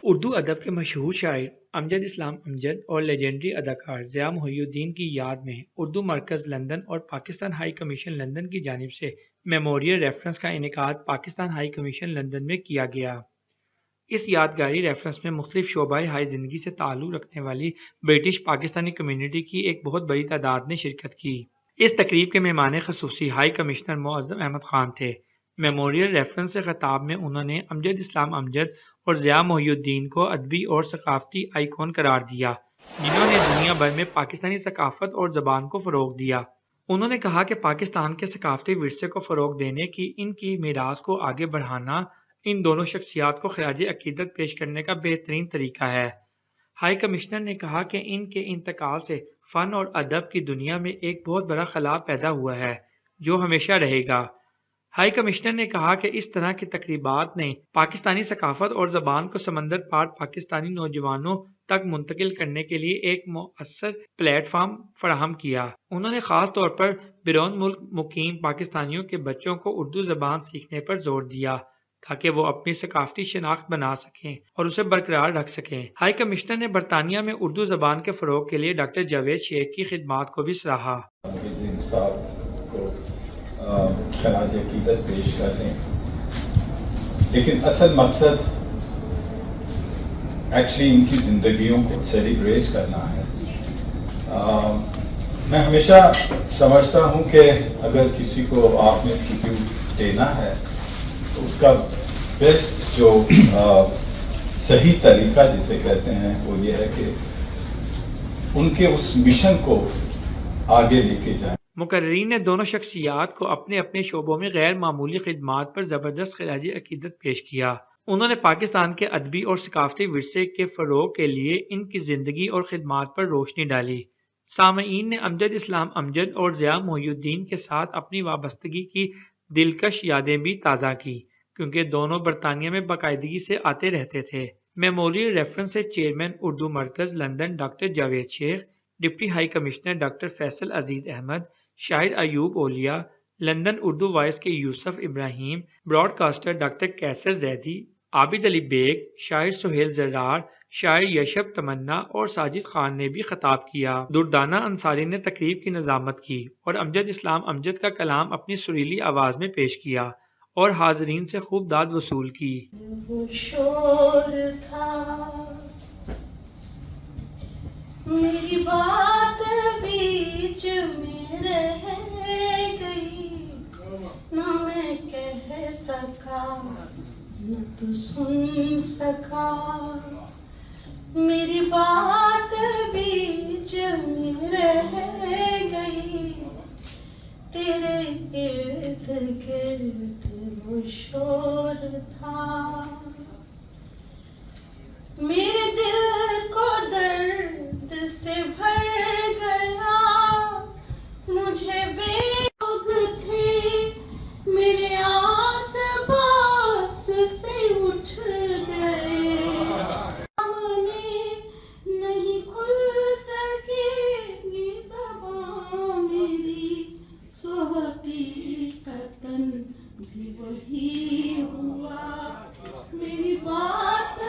اردو ادب کے مشہور شاعر امجد اسلام امجد اور لیجنڈری اداکار ضیاء محی الدین کی یاد میں اردو مرکز لندن اور پاکستان ہائی کمیشن لندن کی جانب سے میموریل ریفرنس کا انعقاد پاکستان ہائی کمیشن لندن میں کیا گیا۔ اس یادگاری ریفرنس میں مختلف شعبۂ ہائے زندگی سے تعلق رکھنے والی برٹش پاکستانی کمیونٹی کی ایک بہت بڑی تعداد نے شرکت کی۔ اس تقریب کے مہمان خصوصی ہائی کمشنر معظم احمد خان تھے۔ میموریل ریفرنس سے خطاب میں انہوں نے امجد اسلام امجد اور ضیاء محی الدین کو ادبی اور ثقافتی آئیکن قرار دیا، جنہوں نے دنیا بھر میں پاکستانی ثقافت اور زبان کو فروغ دیا۔ انہوں نے کہا کہ پاکستان کے ثقافتی ورثے کو فروغ دینے کی ان کی میراث کو آگے بڑھانا ان دونوں شخصیات کو خراج عقیدت پیش کرنے کا بہترین طریقہ ہے۔ ہائی کمشنر نے کہا کہ ان کے انتقال سے فن اور ادب کی دنیا میں ایک بہت بڑا خلا پیدا ہوا ہے جو ہمیشہ رہے گا۔ ہائی کمشنر نے کہا کہ اس طرح کی تقریبات نے پاکستانی ثقافت اور زبان کو سمندر پار پاکستانی نوجوانوں تک منتقل کرنے کے لیے ایک مؤثر پلیٹ فارم فراہم کیا۔ انہوں نے خاص طور پر بیرون ملک مقیم پاکستانیوں کے بچوں کو اردو زبان سیکھنے پر زور دیا تاکہ وہ اپنی ثقافتی شناخت بنا سکیں اور اسے برقرار رکھ سکیں۔ ہائی کمشنر نے برطانیہ میں اردو زبان کے فروغ کے لیے ڈاکٹر جاوید شیخ کی خدمات کو بھی سراہا۔ خراج عقیدت پیش کرتے ہیں، لیکن اصل مقصد ایکچولی ان کی زندگیوں کو سیلیبریٹ کرنا ہے۔ میں ہمیشہ سمجھتا ہوں کہ اگر کسی کو آپ نے ٹریبیوٹ دینا ہے تو اس کا بیسٹ جو صحیح طریقہ جسے کہتے ہیں وہ یہ ہے کہ ان کے اس مشن کو آگے لے کے جائیں۔ مقررین نے دونوں شخصیات کو اپنے اپنے شعبوں میں غیر معمولی خدمات پر زبردست خراج عقیدت پیش کیا۔ انہوں نے پاکستان کے ادبی اور ثقافتی ورثے کے فروغ کے لیے ان کی زندگی اور خدمات پر روشنی ڈالی۔ سامعین نے امجد اسلام امجد اور ضیاء محی الدین کے ساتھ اپنی وابستگی کی دلکش یادیں بھی تازہ کی، کیونکہ دونوں برطانیہ میں باقاعدگی سے آتے رہتے تھے۔ میموریل ریفرنس سے چیئرمین اردو مرکز London doctor Javed Sheikh, deputy high commissioner doctor Faisal Aziz Ahmed, شاعر ایوب اولیا، لندن اردو وائس کے Yousuf Ibrahim, broadcaster doctor Kaiser Zaidi, Abid Ali bag, شاعر سہیل زرار، شاعر یشب تمنا اور ساجد خان نے بھی خطاب کیا۔ دردانہ انصاری نے تقریب کی نظامت کی اور امجد اسلام امجد کا کلام اپنی سریلی آواز میں پیش کیا اور حاضرین سے خوب داد وصول کی۔ شور تھا میری بات بیچ میں رہ گئی، نہ میں کہہ سکا نہ تو سن سکا، میری بات بیچ میں رہ گئی، تیرے ارد گرد وہ شور تھا، میرے دل کو درد سے بھر گیا، مجھے بے روگ تھی، میرے آس پاس سے اٹھ گئے، سامنے نہیں کھل سکے گی زبان میری، سو حقیقتاً بھی وہی ہوا، میری بات